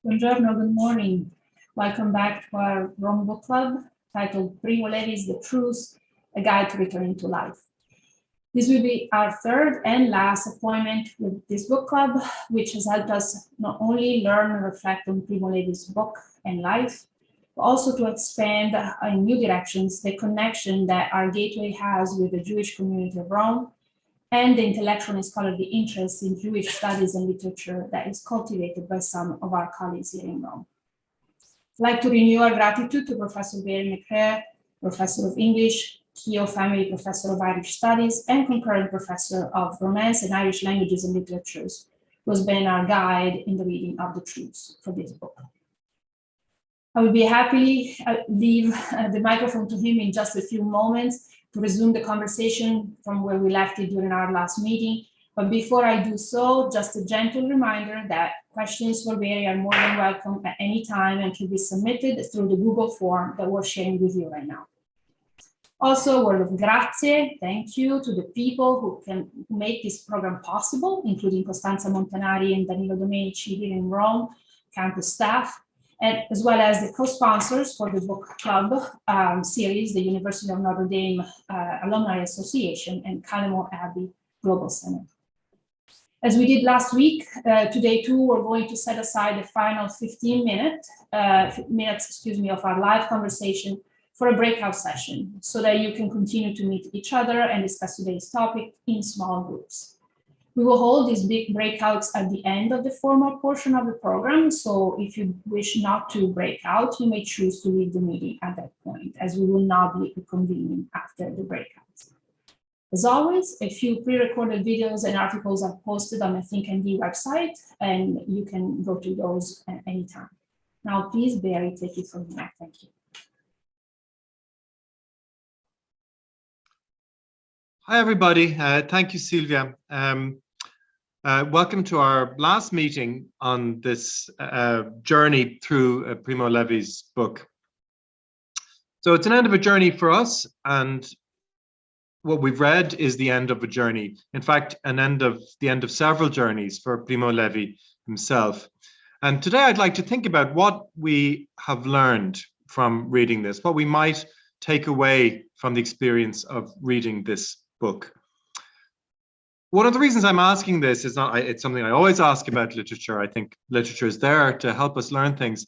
Buongiorno, good morning. Welcome back to our Rome Book Club titled Primo Levi's The Truce, A Guide to Returning to Life. This will be our third and last appointment with this book club, which has helped us not only learn and reflect on Primo Levi's book and life, but also to expand in new directions the connection that our gateway has with the Jewish community of Rome and the intellectual and scholarly interest in Jewish studies and literature that is cultivated by some of our colleagues here in Rome. I'd like to renew our gratitude to Professor Barry McCrea, Professor of English, Keogh Family Professor of Irish Studies, and concurrent Professor of Romance and Irish Languages and Literatures, who has been our guide in the reading of the Truce for this book. I will be happily leave the microphone to him in just a few moments to resume the conversation from where we left it during our last meeting. But before I do so, just a gentle reminder that questions for Barry are more than welcome at any time and can be submitted through the Google form that we're sharing with you right now. Also, a word of grazie, thank you to the people who make this program possible, including Costanza Montanari and Danilo Domenici here in Rome, campus staff, and as well as the co-sponsors for the book club series, the University of Notre Dame Alumni Association and Cullimore Abbey Global Center. As we did last week, today too, we're going to set aside the final 15 minutes of our live conversation for a breakout session so that you can continue to meet each other and discuss today's topic in small groups. We will hold these big breakouts at the end of the formal portion of the program. So if you wish not to break out, you may choose to leave the meeting at that point, as we will not be reconvening after the breakouts. As always, a few pre-recorded videos and articles are posted on the ThinkMD website, and you can go to those at any time. Now, please, Barry, take it from here. Thank you. Hi, everybody. Thank you, Silvia. Welcome to our last meeting on this journey through Primo Levi's book. So it's an end of a journey for us, and what we've read is the end of a journey. In fact, the end of several journeys for Primo Levi himself. And today I'd like to think about what we have learned from reading this, what we might take away from the experience of reading this book. One of the reasons I'm asking this is it's something I always ask about literature. I think literature is there to help us learn things,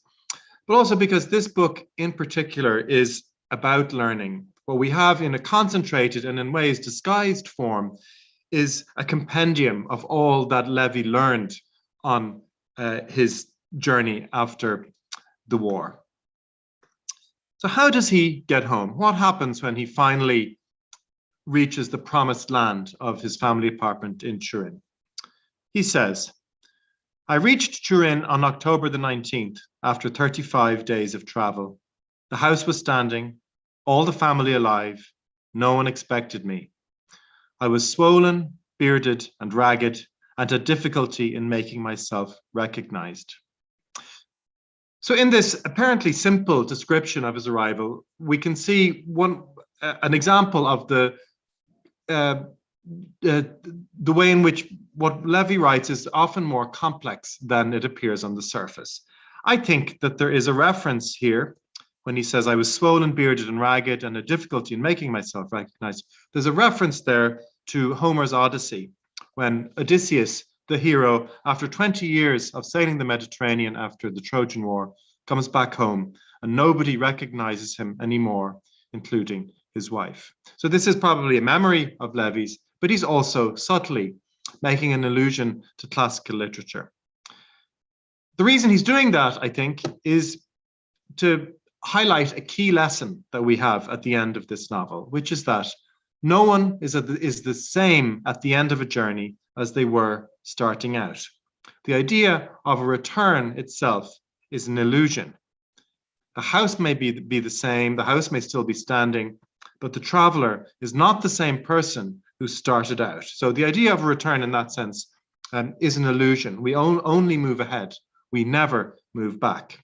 but also because this book in particular is about learning. What we have in a concentrated and in ways disguised form is a compendium of all that Levi learned on his journey after the war. So how does he get home? What happens when he finally reaches the promised land of his family apartment in Turin? He says, I reached Turin on October the 19th after 35 days of travel. The house was standing, all the family alive. No one expected me. I was swollen, bearded, and ragged, and had difficulty in making myself recognized. So in this apparently simple description of his arrival, we can see an example of the way in which what Levi writes is often more complex than it appears on the surface. I think that there is a reference here when he says, I was swollen, bearded, and ragged, and had difficulty in making myself recognized. There's a reference there to Homer's Odyssey, when Odysseus, the hero, after 20 years of sailing the Mediterranean after the Trojan War, comes back home, and nobody recognizes him anymore, including his wife. So this is probably a memory of Levi's, but he's also subtly making an allusion to classical literature. The reason he's doing that, I think, is to highlight a key lesson that we have at the end of this novel, which is that no one is the same at the end of a journey as they were starting out. The idea of a return itself is an illusion. The house may be the same, the house may still be standing, but the traveler is not the same person who started out. So the idea of a return in that sense is an illusion. We only move ahead. We never move back.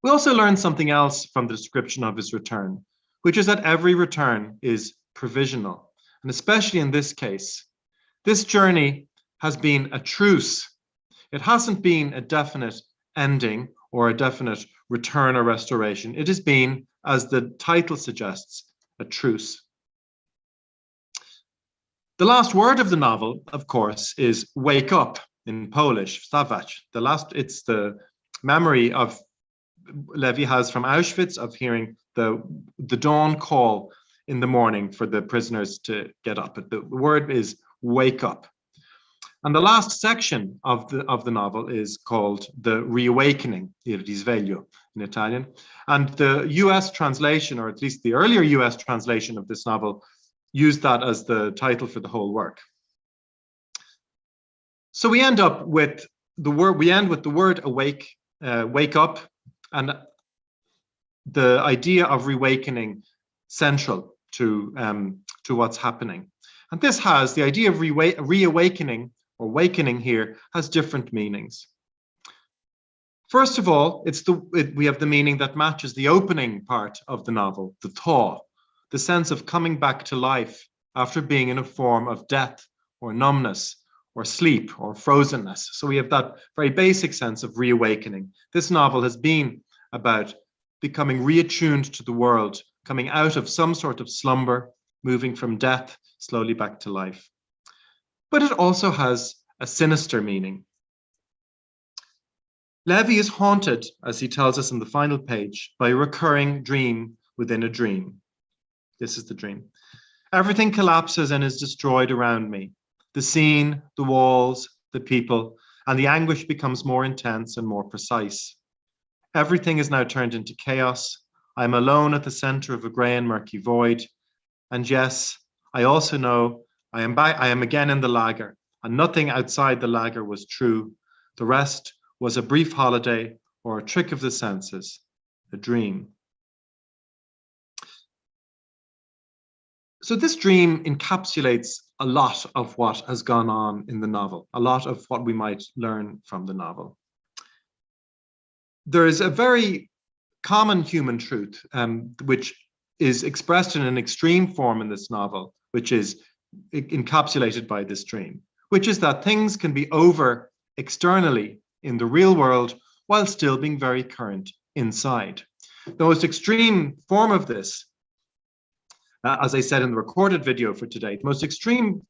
We also learn something else from the description of his return, which is that every return is provisional. And especially in this case, this journey has been a truce. It hasn't been a definite ending or a definite return or restoration. It has been, as the title suggests, a truce. The last word of the novel, of course, is wake up in Polish, wstawać. It's the memory of Levi has from Auschwitz of hearing the dawn call in the morning for the prisoners to get up. But the word is wake up. And the last section of the novel is called the Reawakening, il risveglio in Italian. And the US translation, or at least the earlier US translation of this novel, used that as the title for the whole work. So we end up with the word awake, wake up, and the idea of reawakening central to what's happening. And this has the idea of reawakening or wakening here has different meanings. First of all, we have the meaning that matches the opening part of the novel, the thaw, the sense of coming back to life after being in a form of death or numbness or sleep or frozenness. So we have that very basic sense of reawakening. This novel has been about becoming reattuned to the world, coming out of some sort of slumber, moving from death slowly back to life. But it also has a sinister meaning. Levi is haunted, as he tells us in the final page, by a recurring dream within a dream. This is the dream. Everything collapses and is destroyed around me. The scene, the walls, the people, and the anguish becomes more intense and more precise. Everything is now turned into chaos. I am alone at the center of a gray and murky void. And yes, I also know I am again in the lager, and nothing outside the lager was true. The rest was a brief holiday or a trick of the senses, a dream. So this dream encapsulates a lot of what has gone on in the novel, a lot of what we might learn from the novel. There is a very common human truth, which is expressed in an extreme form in this novel, which is encapsulated by this dream, which is that things can be over externally in the real world while still being very current inside. The most extreme form of this, as I said in the recorded video for today, the most extreme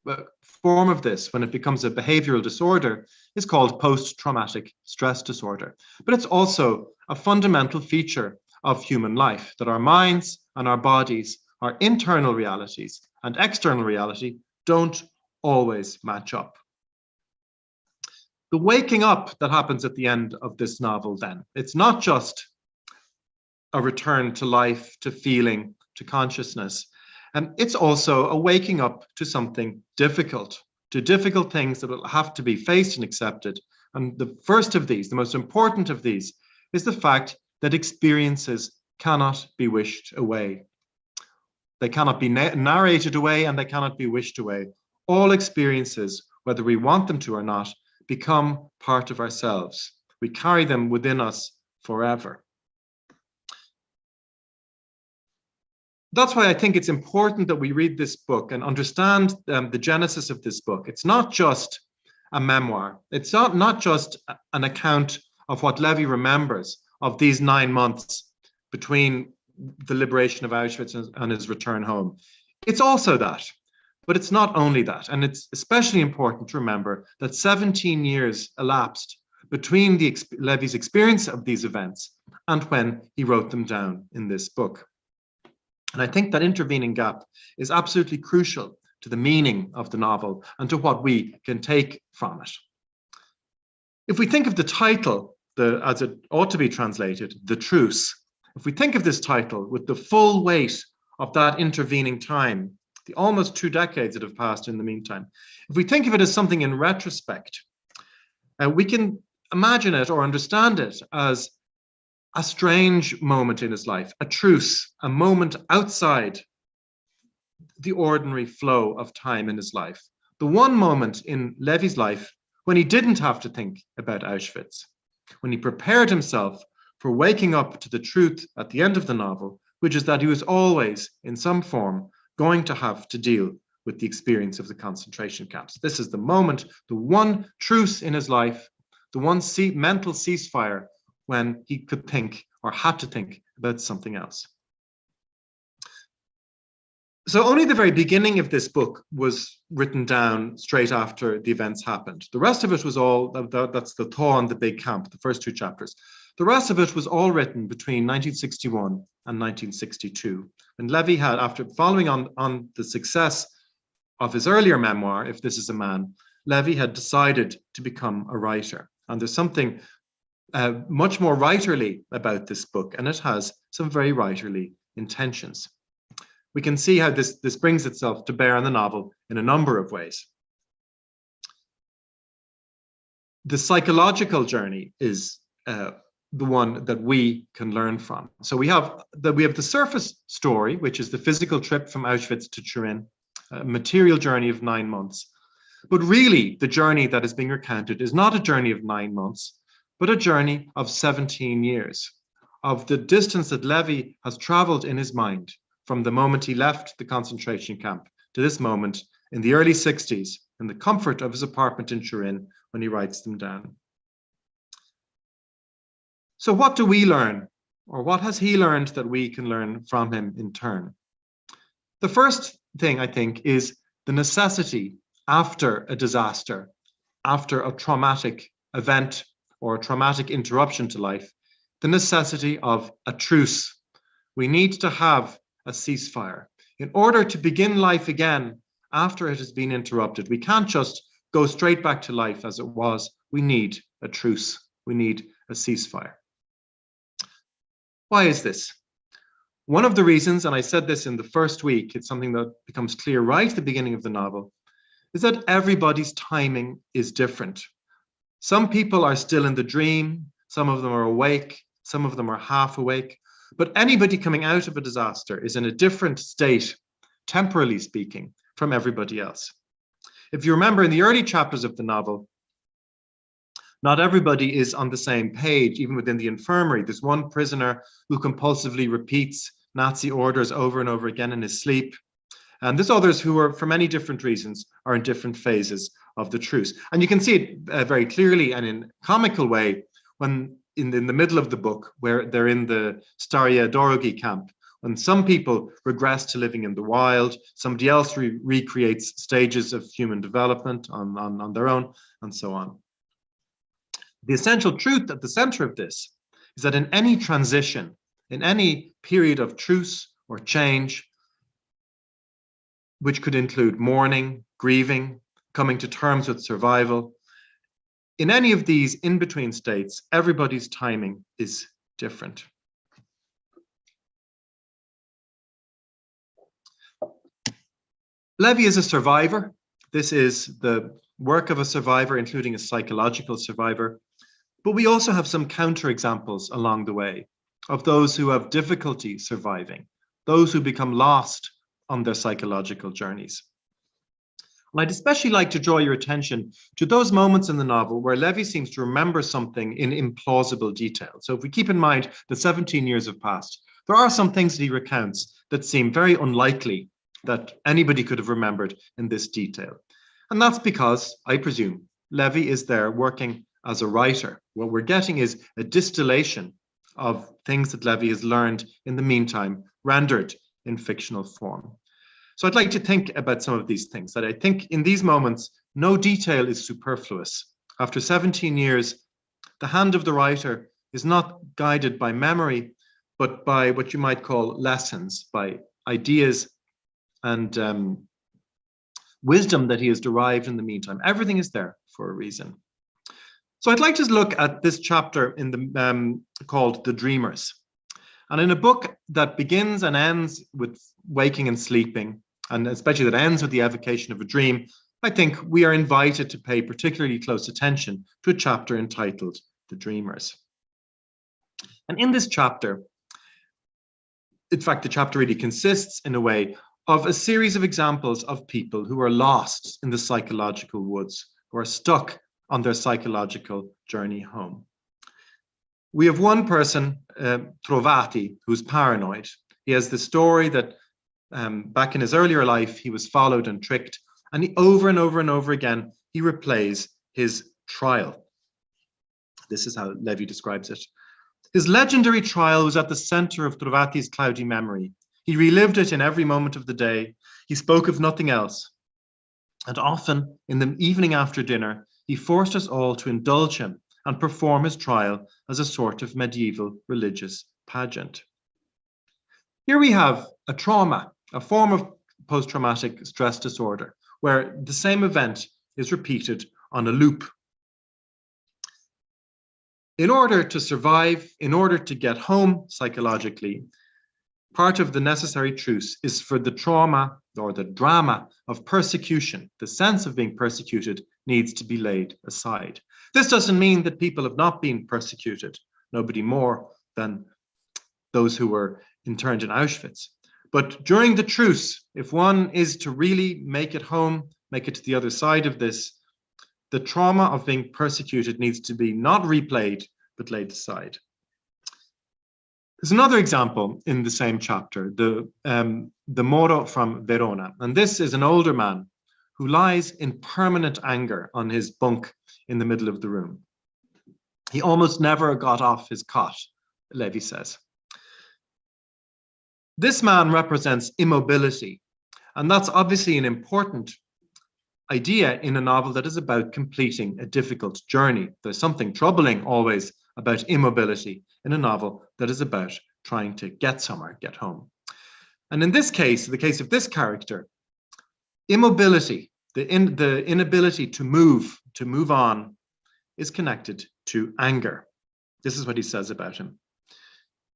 form of this, when it becomes a behavioral disorder, is called post-traumatic stress disorder. But it's also a fundamental feature of human life, that our minds and our bodies, our internal realities and external reality don't always match up. The waking up that happens at the end of this novel then, it's not just a return to life, to feeling, to consciousness. It's also a waking up to something difficult, to difficult things that will have to be faced and accepted. And the first of these, the most important of these, is the fact that experiences cannot be wished away. They cannot be narrated away and they cannot be wished away. All experiences, whether we want them to or not, become part of ourselves. We carry them within us forever. That's why I think it's important that we read this book and understand the genesis of this book. It's not just a memoir. It's not just an account of what Levi remembers of these 9 months between the liberation of Auschwitz and his return home. It's also that, but it's not only that. And it's especially important to remember that 17 years elapsed between Levi's experience of these events and when he wrote them down in this book. And I think that intervening gap is absolutely crucial to the meaning of the novel and to what we can take from it. If we think of the title, as it ought to be translated, The Truce, if we think of this title with the full weight of that intervening time, the almost 2 decades that have passed in the meantime, if we think of it as something in retrospect, we can imagine it or understand it as a strange moment in his life, a truce, a moment outside the ordinary flow of time in his life. The one moment in Levi's life when he didn't have to think about Auschwitz, when he prepared himself for waking up to the truth at the end of the novel, which is that he was always, in some form, going to have to deal with the experience of the concentration camps. This is the moment, the one truce in his life, the one mental ceasefire when he could think or had to think about something else. So only the very beginning of this book was written down straight after the events happened. The rest of it was all, that's the thaw and the big camp, the first two chapters. The rest of it was all written between 1961 and 1962. And Levi had, after following on the success of his earlier memoir, If This Is a Man, Levi had decided to become a writer. And there's something much more writerly about this book, and it has some very writerly intentions. We can see how this brings itself to bear in the novel in a number of ways. The psychological journey is the one that we can learn from. So we have the surface story, which is the physical trip from Auschwitz to Turin, a material journey of 9 months. But really, the journey that is being recounted is not a journey of 9 months, but a journey of 17 years, of the distance that Levi has traveled in his mind from the moment he left the concentration camp to this moment in the early 60s, in the comfort of his apartment in Turin when he writes them down. So what do we learn, or what has he learned that we can learn from him in turn? The first thing, I think, is the necessity after a disaster, after a traumatic event or a traumatic interruption to life, the necessity of a truce. We need to have a ceasefire. In order to begin life again after it has been interrupted, we can't just go straight back to life as it was. We need a truce. We need a ceasefire. Why is this? One of the reasons, and I said this in the first week, it's something that becomes clear right at the beginning of the novel, is that everybody's timing is different. Some people are still in the dream, some of them are awake, some of them are half awake. But anybody coming out of a disaster is in a different state, temporally speaking, from everybody else. If you remember in the early chapters of the novel, not everybody is on the same page, even within the infirmary. There's one prisoner who compulsively repeats Nazi orders over and over again in his sleep. And there's others who are, for many different reasons, are in different phases of the truce. And you can see it very clearly and in a comical way when in the middle of the book, where they're in the Staria Dorogi camp, when some people regress to living in the wild, somebody else recreates stages of human development on their own, and so on. The essential truth at the center of this is that in any transition, in any period of truce or change, which could include mourning, grieving, coming to terms with survival, in any of these in-between states, everybody's timing is different. Levi is a survivor. This is the work of a survivor, including a psychological survivor. But we also have some counterexamples along the way of those who have difficulty surviving, those who become lost on their psychological journeys. And I'd especially like to draw your attention to those moments in the novel where Levi seems to remember something in implausible detail. So if we keep in mind that 17 years have passed, there are some things that he recounts that seem very unlikely that anybody could have remembered in this detail. And that's because, I presume, Levi is there working as a writer. What we're getting is a distillation of things that Levi has learned in the meantime, rendered in fictional form. So I'd like to think about some of these things, that I think in these moments, no detail is superfluous. After 17 years, the hand of the writer is not guided by memory, but by what you might call lessons, by ideas and wisdom that he has derived in the meantime. Everything is there for a reason. So I'd like to look at this chapter in the called The Dreamers. And in a book that begins and ends with waking and sleeping, and especially that ends with the evocation of a dream, I think we are invited to pay particularly close attention to a chapter entitled The Dreamers. And in this chapter, in fact, the chapter really consists in a way of a series of examples of people who are lost in the psychological woods, who are stuck on their psychological journey home. We have one person, Trovati, who's paranoid. He has the story that back in his earlier life, he was followed and tricked, and over and over and over again, he replays his trial. This is how Levi describes it. His legendary trial was at the center of Trovati's cloudy memory. He relived it in every moment of the day. He spoke of nothing else. And often, in the evening after dinner, he forced us all to indulge him and perform his trial as a sort of medieval religious pageant. Here we have a trauma, a form of post-traumatic stress disorder, where the same event is repeated on a loop. In order to survive, in order to get home psychologically, part of the necessary truce is for the trauma or the drama of persecution. The sense of being persecuted needs to be laid aside. This doesn't mean that people have not been persecuted, nobody more than those who were interned in Auschwitz. But during the truce, if one is to really make it home, make it to the other side of this, the trauma of being persecuted needs to be not replayed, but laid aside. There's another example in the same chapter, the Moro from Verona. And this is an older man who lies in permanent anger on his bunk in the middle of the room. He almost never got off his cot, Levi says. This man represents immobility, and that's obviously an important idea in a novel that is about completing a difficult journey. There's something troubling always about immobility in a novel that is about trying to get somewhere, get home. And in this case, the case of this character, immobility, the inability to move on, is connected to anger. This is what he says about him.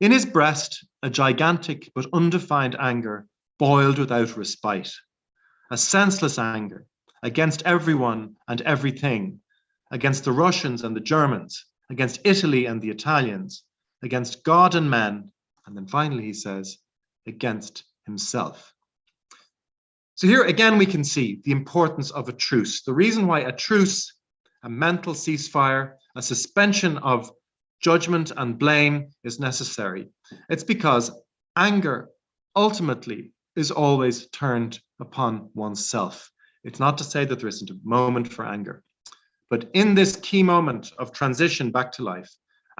In his breast, a gigantic but undefined anger boiled without respite, a senseless anger against everyone and everything, against the Russians and the Germans, against Italy and the Italians, against God and men, and then finally he says, against himself. So here again we can see the importance of a truce. The reason why a truce, a mental ceasefire, a suspension of judgment and blame is necessary. It's because anger ultimately is always turned upon oneself. It's not to say that there isn't a moment for anger, but in this key moment of transition back to life,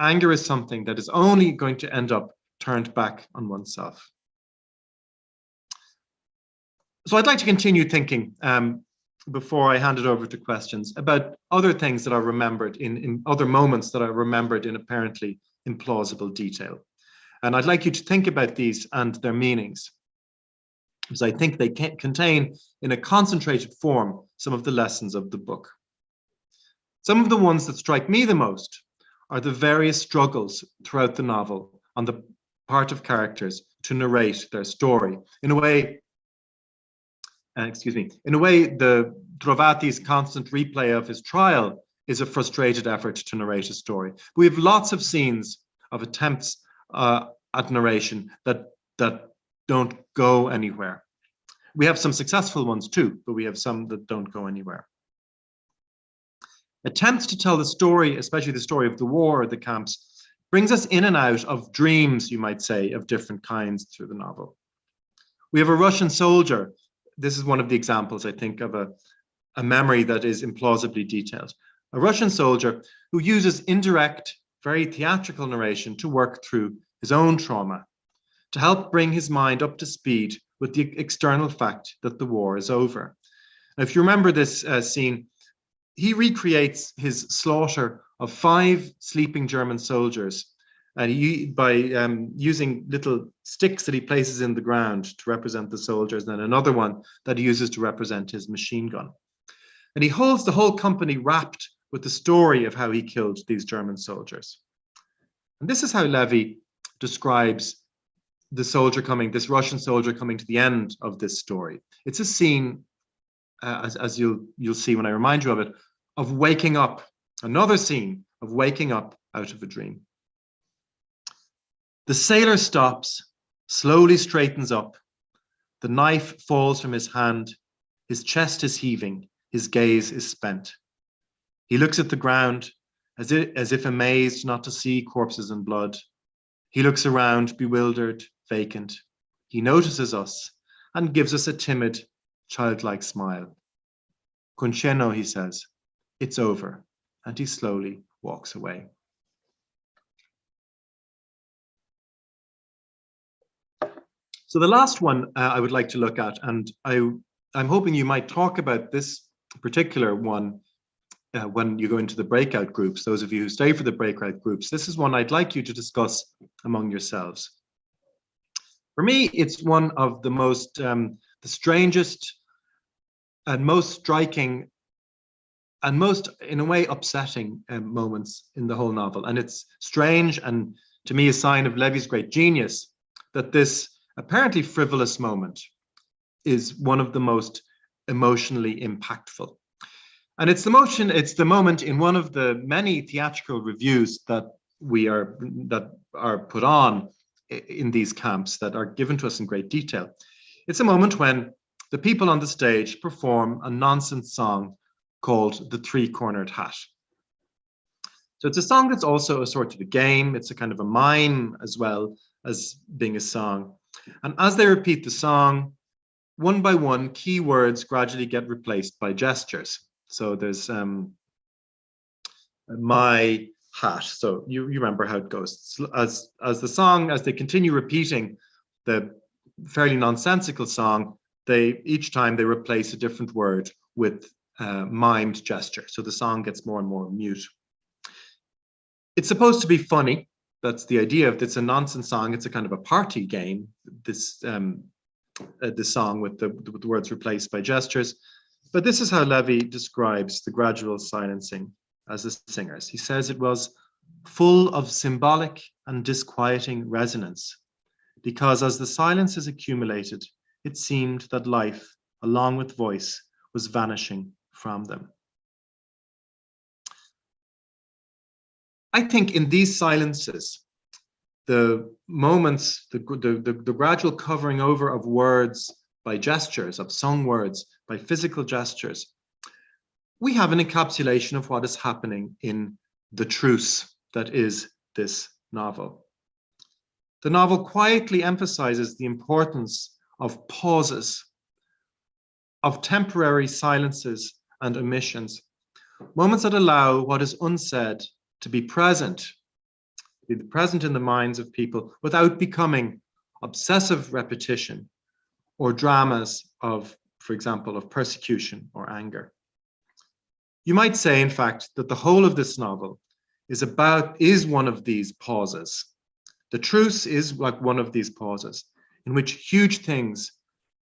anger is something that is only going to end up turned back on oneself. So I'd like to continue thinking before I hand it over to questions about other things that are remembered in other moments that are remembered in apparently implausible detail. And I'd like you to think about these and their meanings, because I think they contain in a concentrated form some of the lessons of the book. Some of the ones that strike me the most are the various struggles throughout the novel on the part of characters to narrate their story. In a way, the Trovati's constant replay of his trial is a frustrated effort to narrate a story. We have lots of scenes of attempts at narration that don't go anywhere. We have some successful ones too, but we have some that don't go anywhere. Attempts to tell the story, especially the story of the war or the camps, brings us in and out of dreams, you might say, of different kinds through the novel. We have a Russian soldier. This is one of the examples, I think, of a memory that is implausibly detailed. A Russian soldier who uses indirect, very theatrical narration to work through his own trauma, to help bring his mind up to speed with the external fact that the war is over. Now, if you remember this scene, he recreates his slaughter of 5 sleeping German soldiers by using little sticks that he places in the ground to represent the soldiers, and then another one that he uses to represent his machine gun. And he holds the whole company wrapped with the story of how he killed these German soldiers. And this is how Levi describes this Russian soldier coming to the end of this story. It's a scene, as you'll see when I remind you of it, of waking up, another scene of waking up out of a dream. The sailor stops, slowly straightens up. The knife falls from his hand. His chest is heaving. His gaze is spent. He looks at the ground as if amazed not to see corpses and blood. He looks around, bewildered, vacant. He notices us and gives us a timid, childlike smile. Conceno, he says, it's over, and he slowly walks away. So the last one I would like to look at, and I'm hoping you might talk about this particular one when you go into the breakout groups. Those of you who stay for the breakout groups, this is one I'd like you to discuss among yourselves. For me, it's one of the most, the strangest and most striking and most, in a way, upsetting moments in the whole novel. And it's strange and, to me, a sign of Levi's great genius that this apparently frivolous moment is one of the most emotionally impactful. And it's the moment in one of the many theatrical reviews that are put on in these camps that are given to us in great detail. It's a moment when the people on the stage perform a nonsense song called The Three-Cornered Hat. So it's a song that's also a sort of a game. It's a kind of a mime as well as being a song. And as they repeat the song, one by one, key words gradually get replaced by gestures. So there's my hat. So you remember how it goes. As they continue repeating the fairly nonsensical song, each time they replace a different word with mimed gesture. So the song gets more and more mute. It's supposed to be funny. That's the idea of it's a nonsense song. It's a kind of a party game. This song with the words replaced by gestures. But this is how Levi describes the gradual silencing as the singers. He says it was full of symbolic and disquieting resonance, because as the silences accumulated, it seemed that life, along with voice, was vanishing from them. I think in these silences, the moments, the gradual covering over of words by gestures, of sung words, by physical gestures, we have an encapsulation of what is happening in the truce that is this novel. The novel quietly emphasizes the importance of pauses, of temporary silences and omissions, moments that allow what is unsaid to be present in the minds of people without becoming obsessive repetition or dramas of, for example, of persecution or anger. You might say, in fact, that the whole of this novel is one of these pauses. The truce is like one of these pauses in which huge things,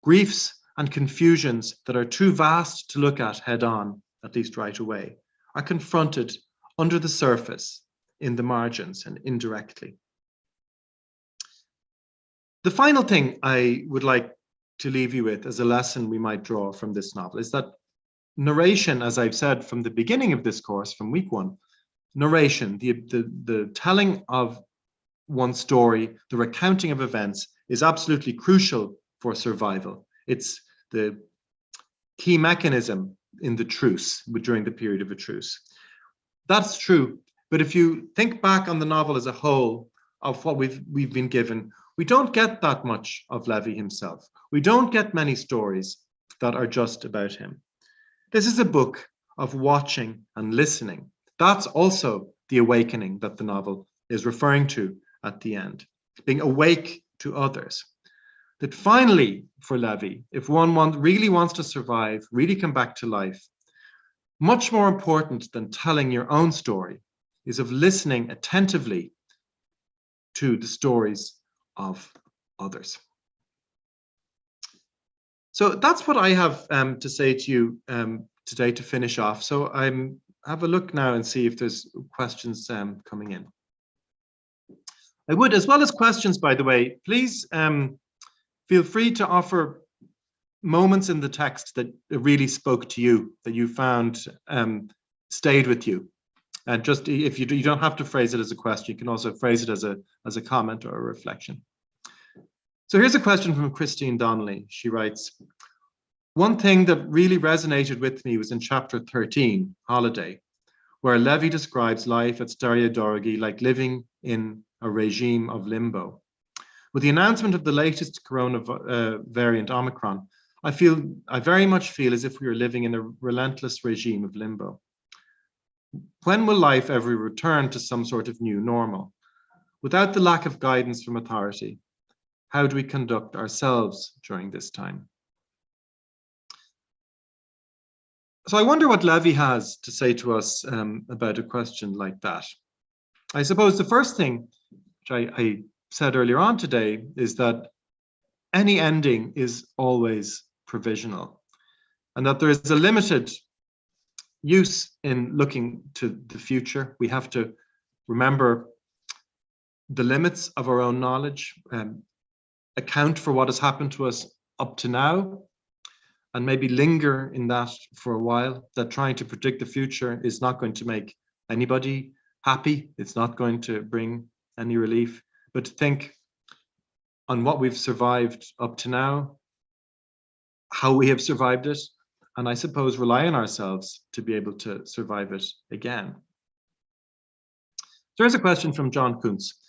griefs and confusions that are too vast to look at head on, at least right away, are confronted under the surface, in the margins and indirectly. The final thing I would like to leave you with as a lesson we might draw from this novel is that narration, as I've said from the beginning of this course, from week one, narration, the telling of one story, the recounting of events is absolutely crucial for survival. It's the key mechanism in the truce, during the period of a truce. That's true, but if you think back on the novel as a whole of what we've been given, we don't get that much of Levi himself. We don't get many stories that are just about him. This is a book of watching and listening. That's also the awakening that the novel is referring to at the end, being awake to others. That finally, for Levi, if one really wants to survive, really come back to life, much more important than telling your own story is of listening attentively to the stories of others. So that's what I have to say to you today to finish off. So have a look now and see if there's questions coming in. I would, as well as questions, by the way, please feel free to offer moments in the text that really spoke to you, that you found stayed with you. And just if you don't have to phrase it as a question, you can also phrase it as a comment or a reflection. So here's a question from Christine Donnelly. She writes, one thing that really resonated with me was in chapter 13, Holiday, where Levi describes life at Staria Dorigi like living in a regime of limbo. With the announcement of the latest corona variant Omicron, I very much feel as if we are living in a relentless regime of limbo. When will life ever return to some sort of new normal? Without the lack of guidance from authority, how do we conduct ourselves during this time? So I wonder what Levi has to say to us about a question like that. I suppose the first thing, which I said earlier on today, is that any ending is always provisional, and that there is a limited use in looking to the future. We have to remember the limits of our own knowledge, account for what has happened to us up to now, and maybe linger in that for a while. That trying to predict the future is not going to make anybody happy. It's not going to bring any relief. But to think on what we've survived up to now, how we have survived it, and I suppose rely on ourselves to be able to survive it again. There's a question from John Kuntz.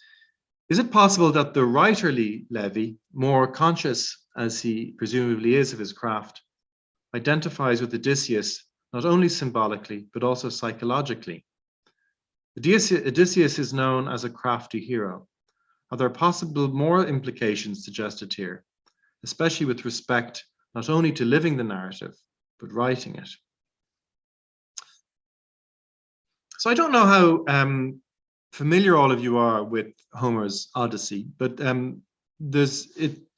Is it possible that the writerly Levi, more conscious as he presumably is of his craft, identifies with Odysseus not only symbolically, but also psychologically? Odysseus is known as a crafty hero. Are there possible more implications suggested here, especially with respect not only to living the narrative, but writing it? So I don't know how familiar all of you are with Homer's Odyssey, but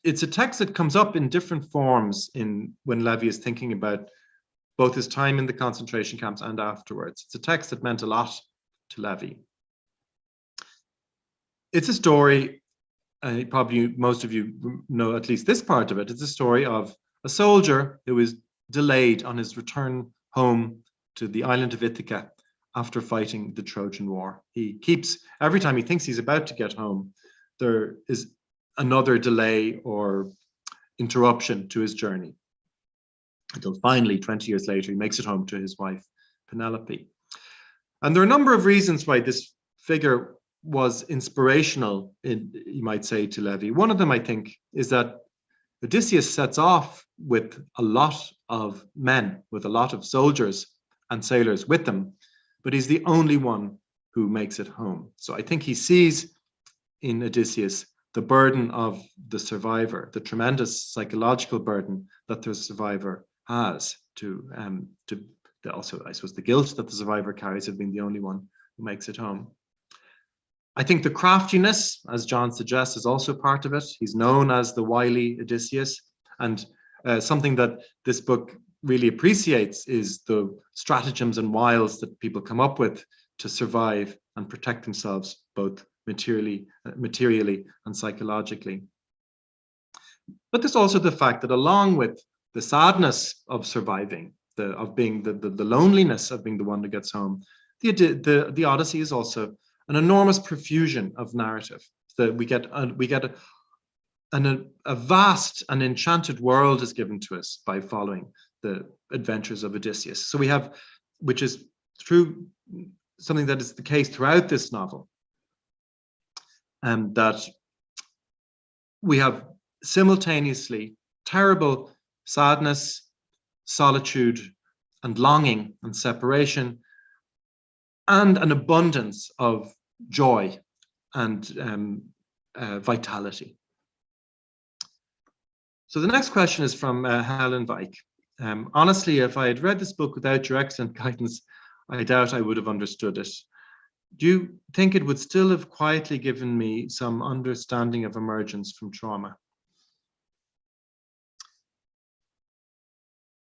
it's a text that comes up in different forms when Levi is thinking about both his time in the concentration camps and afterwards. It's a text that meant a lot to Levi. It's a story, and probably most of you know at least this part of it. It's a story of a soldier who is delayed on his return home to the island of Ithaca after fighting the Trojan War. He keeps, every time he thinks he's about to get home, there is another delay or interruption to his journey, until finally, 20 years later, he makes it home to his wife, Penelope. And there are a number of reasons why this figure was inspirational, you might say, to Levi. One of them, I think, is that Odysseus sets off with a lot of men, with a lot of soldiers and sailors with them, but he's the only one who makes it home. So I think he sees in Odysseus the burden of the survivor, the tremendous psychological burden that the survivor has to also, I suppose, the guilt that the survivor carries of being the only one who makes it home. I think the craftiness, as John suggests, is also part of it. He's known as the wily Odysseus, and something that this book really appreciates is the stratagems and wiles that people come up with to survive and protect themselves, both materially and psychologically. But there's also the fact that along with the sadness of surviving, of being the loneliness of being the one that gets home, the Odyssey is also an enormous profusion of narrative. That we get a vast and enchanted world is given to us by following the adventures of Odysseus. So we have, which is true, something that is the case throughout this novel, that we have simultaneously terrible sadness, solitude, and longing and separation, and an abundance of joy and vitality. So the next question is from Helen Vike. Honestly, if I had read this book without your excellent guidance, I doubt I would have understood it. Do you think it would still have quietly given me some understanding of emergence from trauma?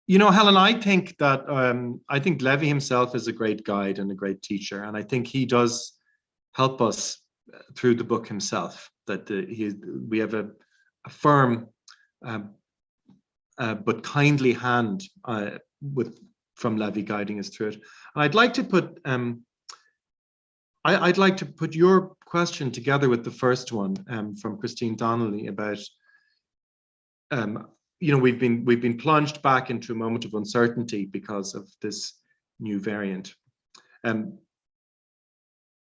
You know, Helen, I think that Levi himself is a great guide and a great teacher, and I think he does help us through the book himself. That we have a firm but kindly hand from Levi guiding us through it. And I'd like to put I'd like to put your question together with the first one from Christine Donnelly about we've been plunged back into a moment of uncertainty because of this new variant.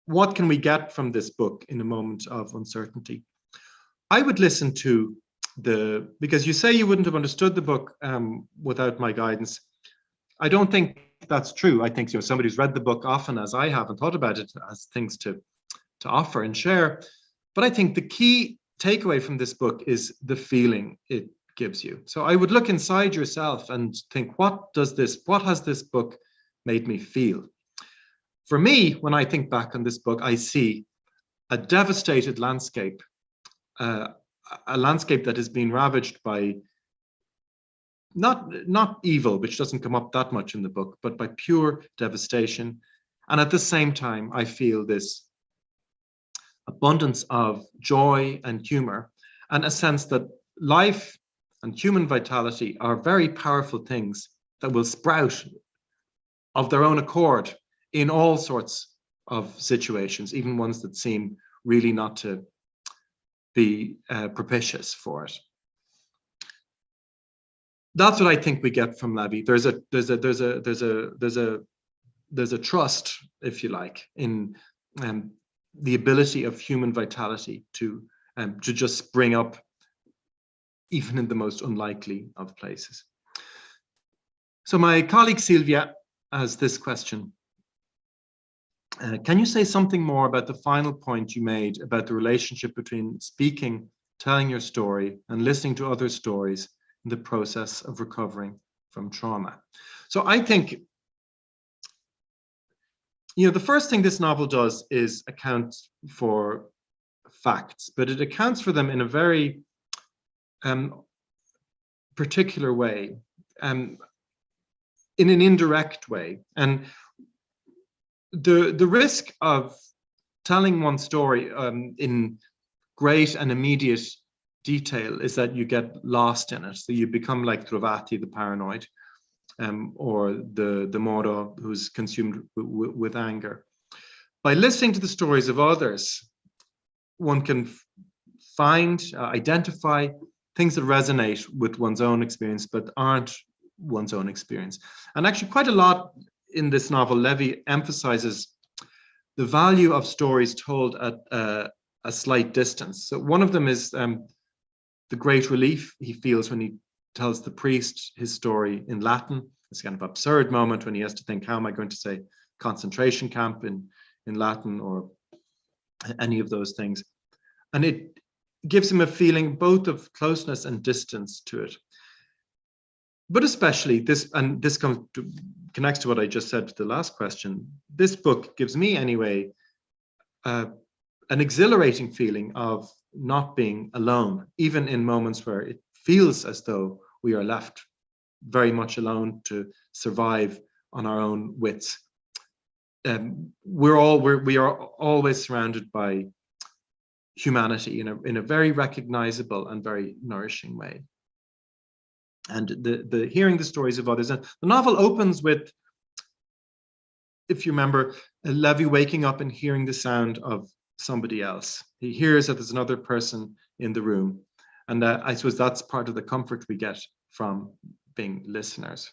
What can we get from this book in a moment of uncertainty? I would listen to because you say you wouldn't have understood the book without my guidance. I don't think that's true. I think somebody who's read the book often, as I have, and thought about it, has things to offer and share. But I think the key takeaway from this book is the feeling it gives you. So I would look inside yourself and think, what has this book made me feel? For me, when I think back on this book, I see a devastated landscape, a landscape that has been ravaged by not evil, which doesn't come up that much in the book, but by pure devastation. And at the same time, I feel this abundance of joy and humor, and a sense that life and human vitality are very powerful things that will sprout of their own accord in all sorts of situations, even ones that seem really not to be propitious for it. That's what I think we get from Levi. There's a trust, if you like, in the ability of human vitality to just spring up even in the most unlikely of places. So my colleague Sylvia has this question. Can you say something more about the final point you made about the relationship between speaking, telling your story, and listening to other stories in the process of recovering from trauma? So I think, the first thing this novel does is account for facts, but it accounts for them in a very particular way, in an indirect way. And the risk of telling one story in great and immediate detail is that you get lost in it. So you become like Trovati, the paranoid, or the Moro, who's consumed with anger. By listening to the stories of others, one can find, identify things that resonate with one's own experience, but aren't one's own experience. And actually quite a lot in this novel, Levi emphasizes the value of stories told at a slight distance. So one of them is the great relief he feels when he tells the priest his story in Latin. It's kind of absurd moment when he has to think, how am I going to say concentration camp in Latin, or any of those things? And it gives him a feeling both of closeness and distance to it. But especially this, and this connects to what I just said to the last question, this book gives me anyway an exhilarating feeling of not being alone, even in moments where it feels as though we are left very much alone to survive on our own wits. We are always surrounded by humanity in a very recognizable and very nourishing way. And the hearing the stories of others, and the novel opens with, if you remember, Levi waking up and hearing the sound of somebody else. He hears that there's another person in the room, and I suppose that's part of the comfort we get from being listeners.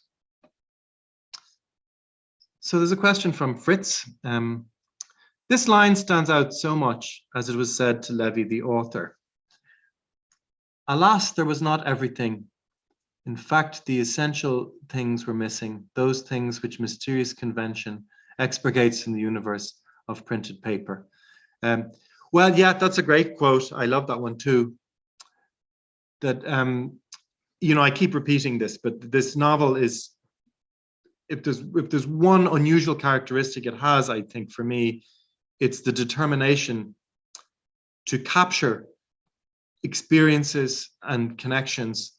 So there's a question from Fritz. This line stands out so much as it was said to Levi, the author. Alas, there was not everything. In fact, the essential things were missing, those things which mysterious convention expurgates from the universe of printed paper. Well, yeah, that's a great quote. I love that one too. That, I keep repeating this, but this novel is, if there's one unusual characteristic it has, I think for me, it's the determination to capture experiences and connections,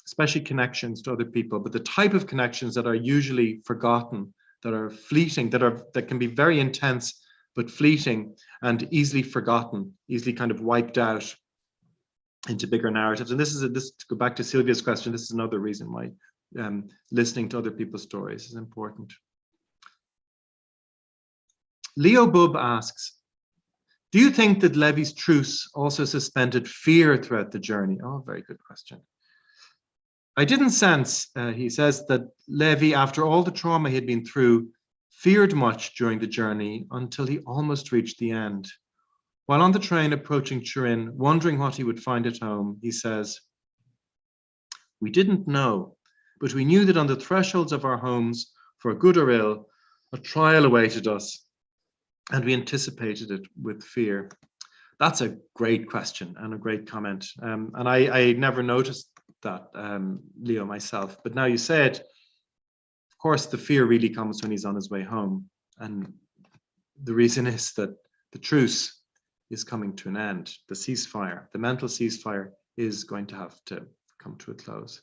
especially connections to other people, but the type of connections that are usually forgotten, that are fleeting, that can be very intense, but fleeting and easily forgotten, easily kind of wiped out into bigger narratives. And this to go back to Sylvia's question, this is another reason why listening to other people's stories is important. Leo Bub asks, do you think that Levi's Truce also suspended fear throughout the journey? Oh, very good question. I didn't sense, he says, that Levi, after all the trauma he had been through, feared much during the journey until he almost reached the end. While on the train approaching Turin, wondering what he would find at home, he says, we didn't know, but we knew that on the thresholds of our homes, for good or ill, a trial awaited us, and we anticipated it with fear. That's a great question and a great comment. And I never noticed that, Leo, myself. But now you said, of course, the fear really comes when he's on his way home. And the reason is that the truce is coming to an end. The ceasefire, the mental ceasefire, is going to have to come to a close.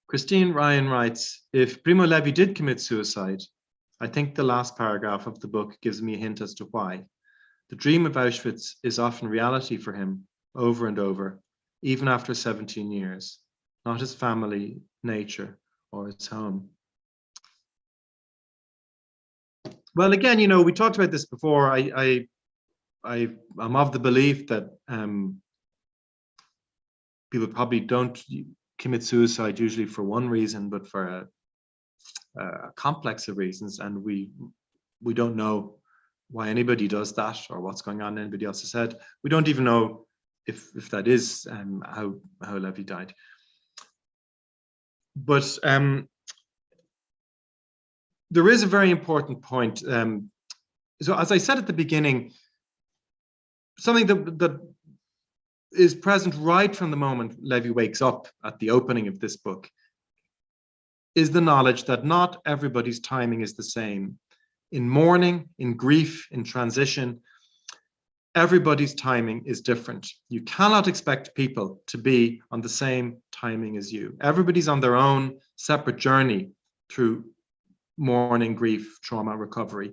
Christine Ryan writes, if Primo Levi did commit suicide, I think the last paragraph of the book gives me a hint as to why. The dream of Auschwitz is often reality for him over and over, even after 17 years, not his family, nature, or his home. Well, again, you know, we talked about this before. I'm of the belief that people probably don't commit suicide usually for one reason, but for a complex of reasons, and we don't know why anybody does that or what's going on in anybody else's head. We don't even know if that is how Levi died. But there is a very important point. So as I said at the beginning, something that is present right from the moment Levi wakes up at the opening of this book is the knowledge that not everybody's timing is the same. In mourning, in grief, in transition, everybody's timing is different. You cannot expect people to be on the same timing as you. Everybody's on their own separate journey through mourning, grief, trauma, recovery.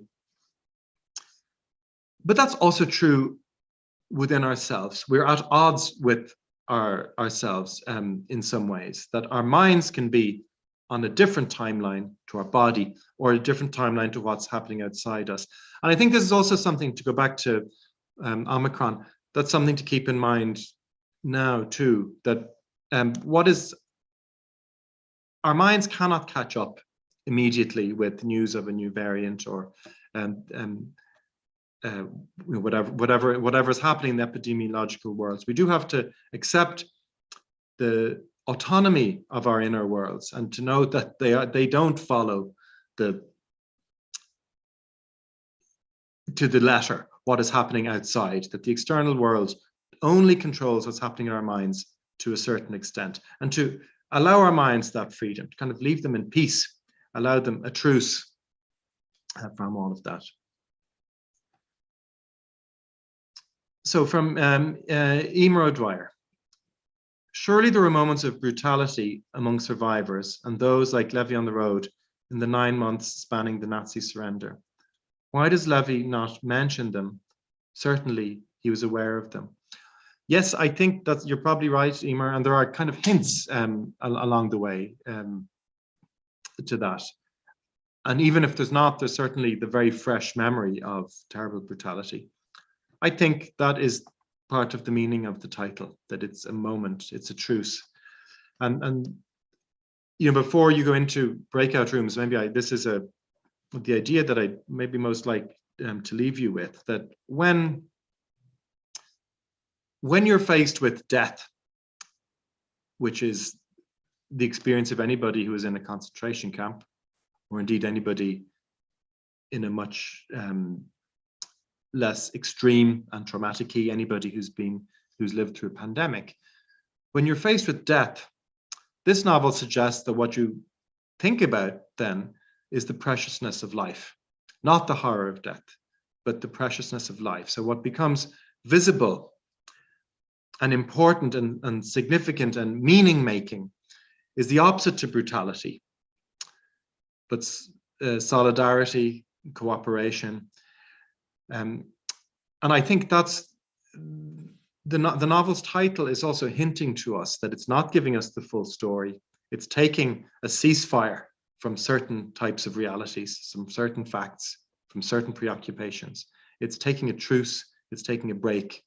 But that's also true within ourselves. We're at odds with ourselves in some ways, that our minds can be on a different timeline to our body or a different timeline to what's happening outside us. And I think this is also something, to go back to Omicron, that's something to keep in mind now too, that our minds cannot catch up immediately with news of a new variant or whatever is happening in the epidemiological worlds. We do have to accept the autonomy of our inner worlds and to know that they don't follow to the letter what is happening outside, that the external world only controls what's happening in our minds to a certain extent, and to allow our minds that freedom, to kind of leave them in peace, allow them a truce from all of that. So from Emer O'Dwyer, surely there were moments of brutality among survivors and those like Levi on the road in the 9 months spanning the Nazi surrender. Why does Levi not mention them? Certainly he was aware of them. Yes, I think that you're probably right, Emer, and there are kind of hints along the way to that. And even if there's not, there's certainly the very fresh memory of terrible brutality. I think that is part of the meaning of the title, that it's a moment, it's a truce. And you know, before you go into breakout rooms, maybe this is the idea that I maybe most like to leave you with, that when you're faced with death, which is the experience of anybody who is in a concentration camp, or indeed anybody in a much less extreme and traumatic, anybody who's lived through a pandemic. When you're faced with death, this novel suggests that what you think about then is the preciousness of life, not the horror of death, but the preciousness of life. So what becomes visible and important and significant and meaning-making is the opposite to brutality, but solidarity, cooperation. And I think that's the novel's title is also hinting to us that it's not giving us the full story. It's taking a ceasefire from certain types of realities, from certain facts, from certain preoccupations. It's taking a truce, it's taking a break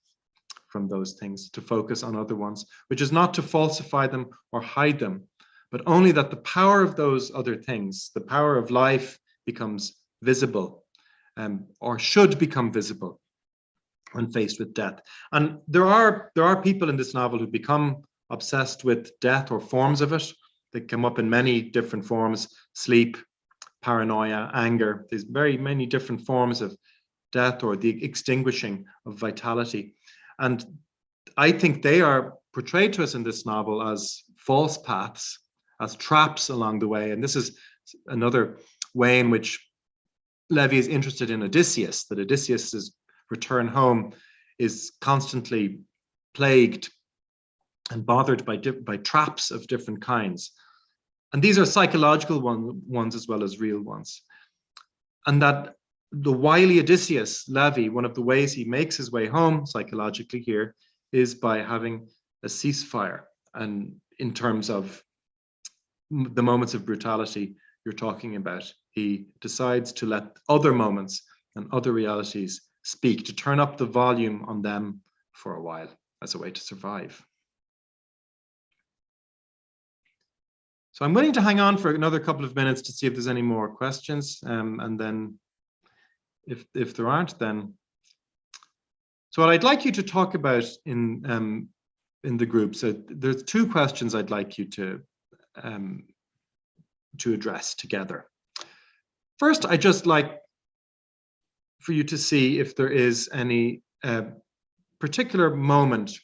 from those things to focus on other ones, which is not to falsify them or hide them, but only that the power of those other things, the power of life, becomes visible, or should become visible when faced with death. And there are people in this novel who become obsessed with death or forms of it. They come up in many different forms: sleep, paranoia, anger. There's very many different forms of death or the extinguishing of vitality. And I think they are portrayed to us in this novel as false paths, as traps along the way. And this is another way in which Levi is interested in Odysseus, that Odysseus's return home is constantly plagued and bothered by traps of different kinds. And these are psychological ones as well as real ones. And that the wily Odysseus, Levi, one of the ways he makes his way home psychologically here is by having a ceasefire. And in terms of the moments of brutality you're talking about, he decides to let other moments and other realities speak, to turn up the volume on them for a while as a way to survive. So I'm willing to hang on for another couple of minutes to see if there's any more questions, and then if there aren't, then. So what I'd like you to talk about in the group, so there's two questions I'd like you to address together. First, I'd just like for you to see if there is any particular moment,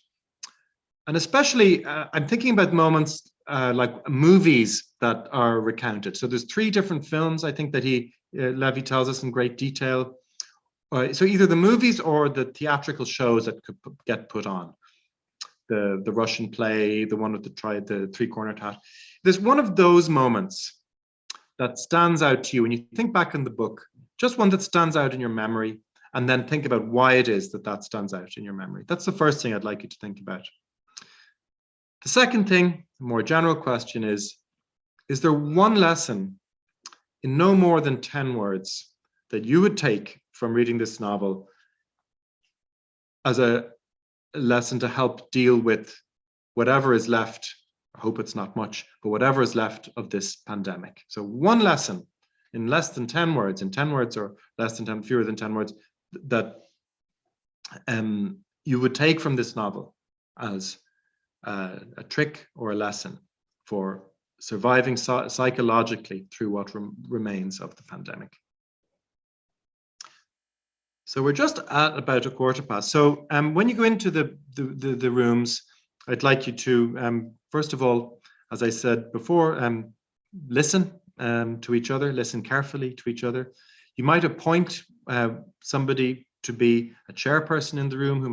and especially I'm thinking about moments like movies that are recounted. So there's 3 different films, I think, that Levi tells us in great detail. So either the movies or the theatrical shows that could get put on. The Russian play, the one with the 3-cornered hat. There's one of those moments that stands out to you when you think back in the book, just one that stands out in your memory, and then think about why it is that stands out in your memory. That's the first thing I'd like you to think about. The second thing, a more general question is there one lesson in no more than 10 words that you would take from reading this novel as a lesson to help deal with whatever is left? I hope it's not much, but whatever is left of this pandemic. So one lesson in less than 10 words, in 10 words or less than 10, fewer than 10 words, that you would take from this novel as a trick or a lesson for surviving psychologically through what remains of the pandemic. So we're just at about 1/4 past. So when you go into the rooms, I'd like you to, first of all, as I said before, listen to each other, listen carefully to each other. You might appoint somebody to be a chairperson in the room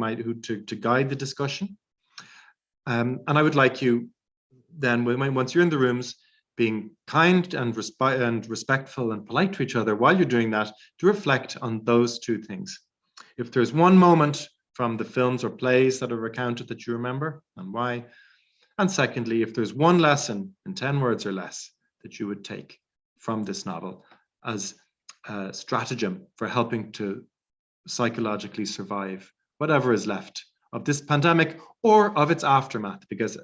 to guide the discussion. And I would like you then, once you're in the rooms, being kind and respectful and polite to each other while you're doing that, to reflect on those 2 things. If there's one moment from the films or plays that are recounted that you remember, and why. And secondly, if there's one lesson in 10 words or less that you would take from this novel as a stratagem for helping to psychologically survive whatever is left of this pandemic or of its aftermath, because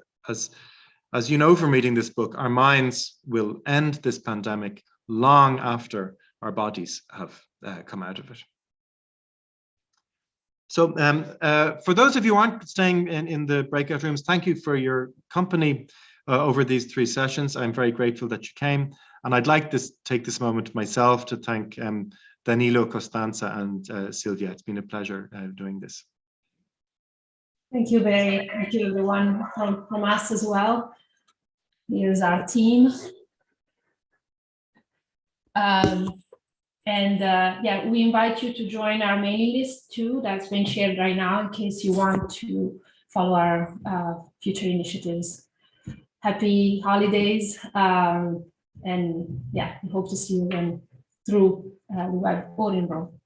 as you know from reading this book, our minds will end this pandemic long after our bodies have come out of it. So for those of you who aren't staying in the breakout rooms, thank you for your company over these 3 sessions. I'm very grateful that you came. And I'd like to take this moment myself to thank Danilo, Costanza, and Sylvia. It's been a pleasure doing this. Thank you, Barry. Thank you, everyone, from us as well. Here's our team. Yeah, we invite you to join our mailing list too. That's been shared right now in case you want to follow our future initiatives. Happy holidays. And yeah, we hope to see you again through the web or in Rome.